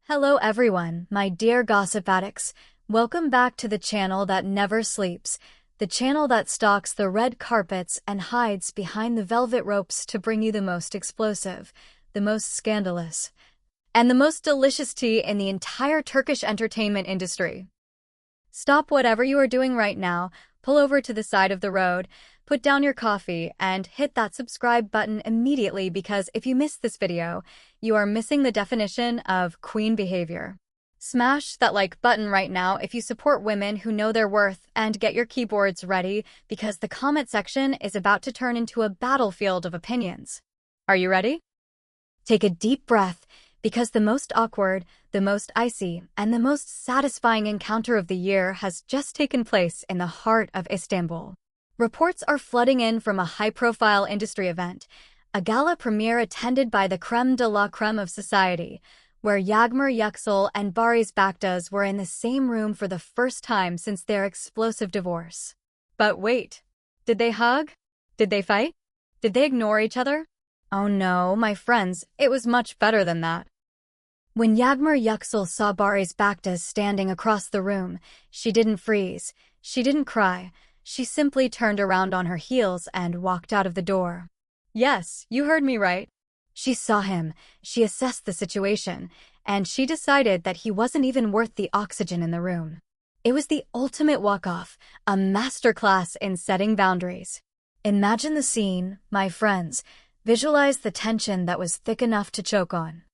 Hello everyone, my dear gossip addicts. Welcome back to the channel that never sleeps, the channel that stalks the red carpets and hides behind the velvet ropes to bring you the most explosive, the most scandalous, and the most delicious tea in the entire Turkish entertainment industry. Stop whatever you are doing right now, pull over to the side of the road, put down your coffee, and hit that subscribe button immediately because if you missed this video, you are missing the definition of queen behavior. Smash that like button right now if you support women who know their worth, and get your keyboards ready because the comment section is about to turn into a battlefield of opinions. Are you ready? Take a deep breath because the most awkward, the most icy, and the most satisfying encounter of the year has just taken place in the heart of Istanbul. Reports are flooding in from a high-profile industry event, a gala premiere attended by the creme de la creme of society, where Yağmur Yüksel and Barış Baktas were in the same room for the first time since their explosive divorce. But wait, did they hug? Did they fight? Did they ignore each other? Oh no, my friends, it was much better than that. When Yağmur Yüksel saw Barış Baktas standing across the room, she didn't freeze, she didn't cry, she simply turned around on her heels and walked out of the door. Yes, you heard me right. She saw him, she assessed the situation, and she decided that he wasn't even worth the oxygen in the room. It was the ultimate walk-off, a masterclass in setting boundaries. Imagine the scene, my friends. Visualize the tension that was thick enough to choke on.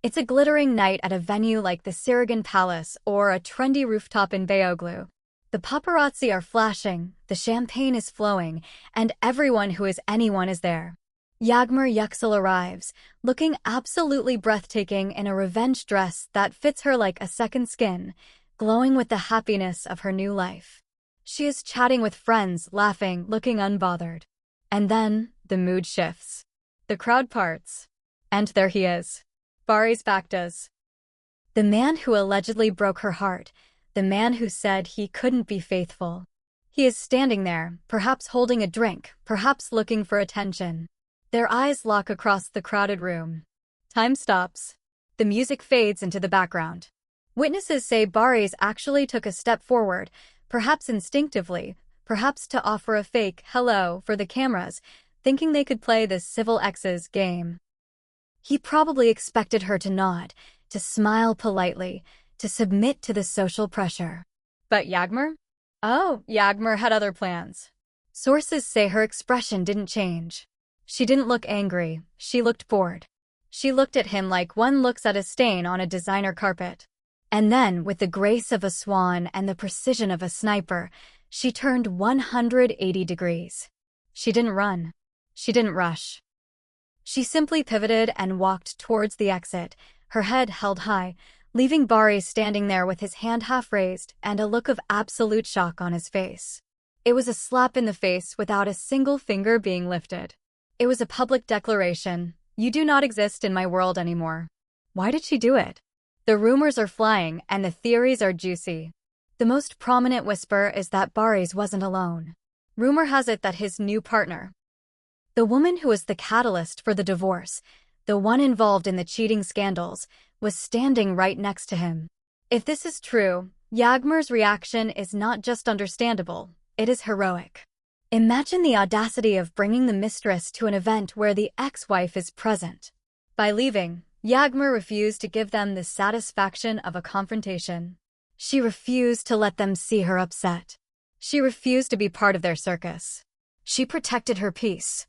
It's a glittering night at a venue like the Saragan Palace or a trendy rooftop in Beyoğlu. The paparazzi are flashing, the champagne is flowing, and everyone who is anyone is there. Yağmur Yüksel arrives, looking absolutely breathtaking in a revenge dress that fits her like a second skin, glowing with the happiness of her new life. She is chatting with friends, laughing, looking unbothered. And then, the mood shifts. The crowd parts. And there he is. Barış Baktas. The man who allegedly broke her heart, the man who said he couldn't be faithful. He is standing there, perhaps holding a drink, perhaps looking for attention. Their eyes lock across the crowded room. Time stops. The music fades into the background. Witnesses say Barış actually took a step forward, perhaps instinctively, perhaps to offer a fake hello for the cameras, thinking they could play the civil exes game. He probably expected her to nod, to smile politely, to submit to the social pressure. But Yağmur? Oh, Yağmur had other plans. Sources say her expression didn't change. She didn't look angry, she looked bored. She looked at him like one looks at a stain on a designer carpet. And then, with the grace of a swan and the precision of a sniper, she turned 180 degrees. She didn't run. She didn't rush. She simply pivoted and walked towards the exit, her head held high, leaving Barış standing there with his hand half raised and a look of absolute shock on his face. It was a slap in the face without a single finger being lifted. It was a public declaration. You do not exist in my world anymore. Why did she do it? The rumors are flying and the theories are juicy. The most prominent whisper is that Barış wasn't alone. Rumor has it that his new partner, the woman who was the catalyst for the divorce, the one involved in the cheating scandals, was standing right next to him. If this is true, Yağmur's reaction is not just understandable, it is heroic. Imagine the audacity of bringing the mistress to an event where the ex-wife is present. By leaving, Yağmur refused to give them the satisfaction of a confrontation. She refused to let them see her upset. She refused to be part of their circus. She protected her peace.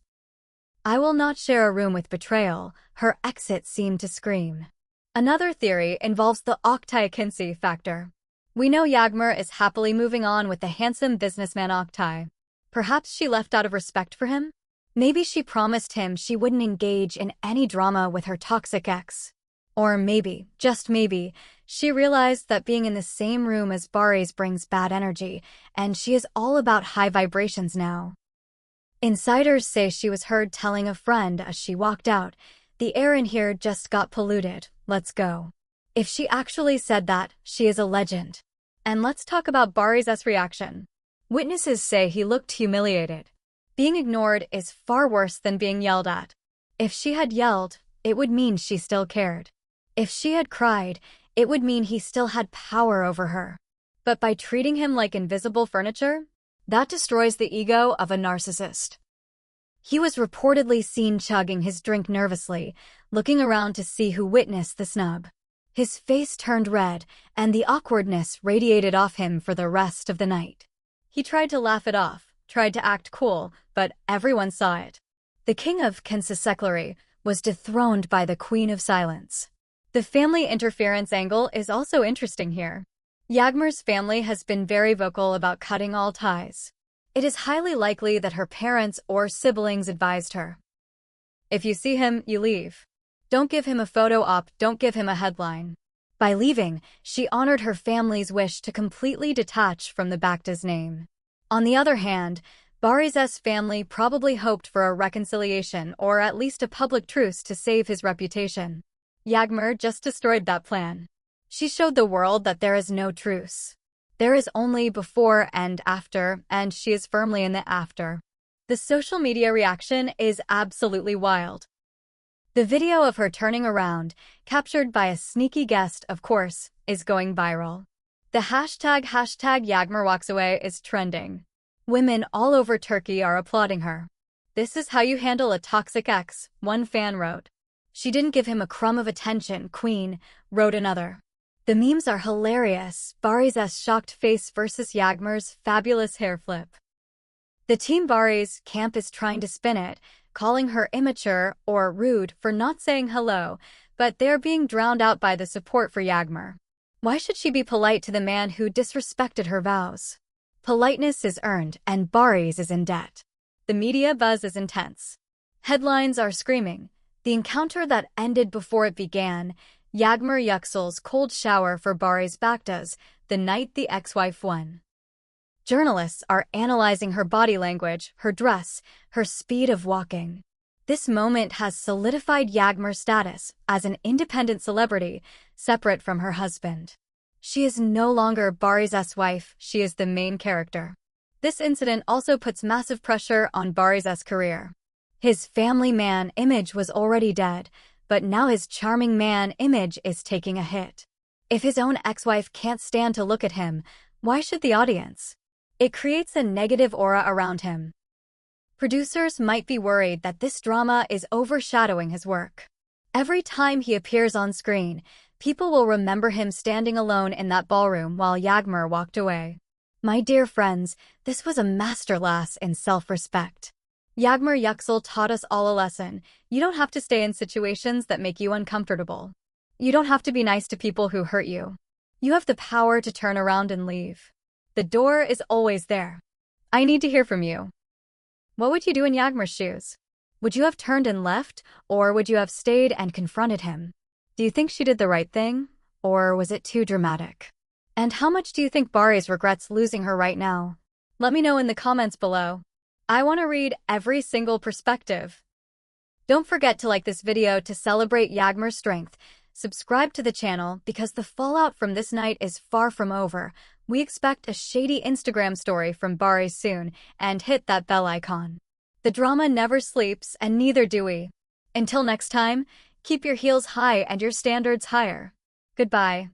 I will not share a room with betrayal, her exit seemed to scream. Another theory involves the Oktay Kinsi factor. We know Yağmur is happily moving on with the handsome businessman Oktay. Perhaps she left out of respect for him? Maybe she promised him she wouldn't engage in any drama with her toxic ex. Or maybe, just maybe, she realized that being in the same room as Barış brings bad energy, and she is all about high vibrations now. Insiders say she was heard telling a friend as she walked out, "The air in here just got polluted, let's go." If she actually said that, she is a legend. And let's talk about Barış's reaction. Witnesses say he looked humiliated. Being ignored is far worse than being yelled at. If she had yelled, it would mean she still cared. If she had cried, it would mean he still had power over her. But by treating him like invisible furniture, that destroys the ego of a narcissist. He was reportedly seen chugging his drink nervously, looking around to see who witnessed the snub. His face turned red, and the awkwardness radiated off him for the rest of the night. He tried to laugh it off, tried to act cool, but everyone saw it. The king of Kansaseclery was dethroned by the queen of silence. The family interference angle is also interesting here. Yağmur's family has been very vocal about cutting all ties. It is highly likely that her parents or siblings advised her. If you see him, you leave. Don't give him a photo op, don't give him a headline. By leaving, she honored her family's wish to completely detach from the Bakta's name. On the other hand, Barış's family probably hoped for a reconciliation or at least a public truce to save his reputation. Yağmur just destroyed that plan. She showed the world that there is no truce. There is only before and after, and she is firmly in the after. The social media reaction is absolutely wild. The video of her turning around, captured by a sneaky guest, of course, is going viral. The hashtag Yağmur walks away is trending. Women all over Turkey are applauding her. This is how you handle a toxic ex, one fan wrote. She didn't give him a crumb of attention, queen, wrote another. The memes are hilarious. Barış's shocked face versus Yağmur's fabulous hair flip. The Team Barış camp is trying to spin it, calling her immature or rude for not saying hello, but they're being drowned out by the support for Yağmur. Why should she be polite to the man who disrespected her vows? Politeness is earned, and Barış is in debt. The media buzz is intense. Headlines are screaming. The encounter that ended before it began, Yağmur Yüksel's cold shower for Barış Bakta's, the night the ex-wife won. Journalists are analyzing her body language, her dress, her speed of walking. This moment has solidified Yağmur's status as an independent celebrity, separate from her husband. She is no longer Barış's wife, she is the main character. This incident also puts massive pressure on Barış's career. His family man image was already dead, but now his charming man image is taking a hit. If his own ex-wife can't stand to look at him, why should the audience? It creates a negative aura around him. Producers might be worried that this drama is overshadowing his work. Every time he appears on screen, people will remember him standing alone in that ballroom while Yağmur walked away. My dear friends, this was a masterclass in self-respect. Yağmur Yüksel taught us all a lesson. You don't have to stay in situations that make you uncomfortable. You don't have to be nice to people who hurt you. You have the power to turn around and leave. The door is always there. I need to hear from you. What would you do in Yağmur's shoes? Would you have turned and left, or would you have stayed and confronted him? Do you think she did the right thing, or was it too dramatic? And how much do you think Barış regrets losing her right now? Let me know in the comments below. I want to read every single perspective. Don't forget to like this video to celebrate Yağmur's strength. Subscribe to the channel because the fallout from this night is far from over. We expect a shady Instagram story from Barış soon, and hit that bell icon. The drama never sleeps, and neither do we. Until next time, keep your heels high and your standards higher. Goodbye.